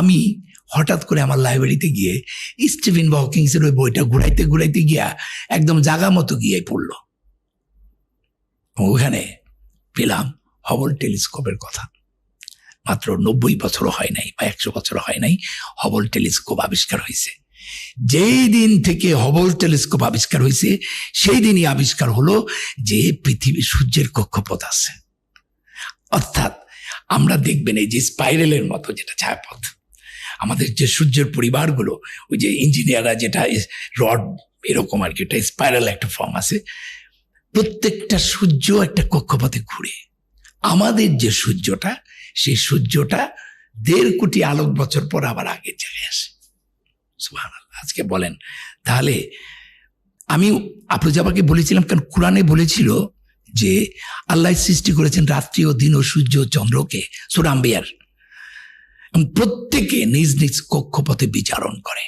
আমি হঠাৎ করে আমার লাইব্রেরিতে গিয়ে স্টিফেন হকিংসের ওই বইটা ঘুরাইতে ঘুরাইতে গিয়া একদম জাগা মতো গিয়ে পড়ল। ওখানে পেলাম হবল টেলিস্কোপের কথা। মাত্র 90 বছরও হয় নাই বা 100 বছরও হয় নাই হবল টেলিস্কোপ আবিষ্কার হয়েছে। যেই দিন থেকে হবল টেলিস্কোপ আবিষ্কার হয়েছে সেই দিনই আবিষ্কার হলো যে পৃথিবী সূর্যের কক্ষপথ আছে। অর্থাৎ আমরা দেখবেন এই যে স্পাইরালের মতো যেটা ছায়াপথ, আমাদের যে সূর্যের পরিবারগুলো, ওই যে ইঞ্জিনিয়াররা যেটা রড এরকম আর কি, এটা স্পাইরাল একটা ফর্ম আছে। প্রত্যেকটা সূর্য একটা কক্ষপথে ঘুরে। আমাদের যে সূর্যটা, সেই সূর্যটা 1.5 কোটি আলোক বছর পর আবার আগের জায়গায় আসে। সুবহানাল্লাহ। আজকে বলেন তাহলে, আমি আফরোজাবাকে বলেছিলাম কারণ কোরআনে বলেছিল যে আল্লাহ সৃষ্টি করেছেন রাত্রি ও দিন ও সূর্য ও চন্দ্রকে, সূরা আম্বিয়ার, প্রত্যেকে নিজ নিজ কক্ষপথে বিচরণ করে।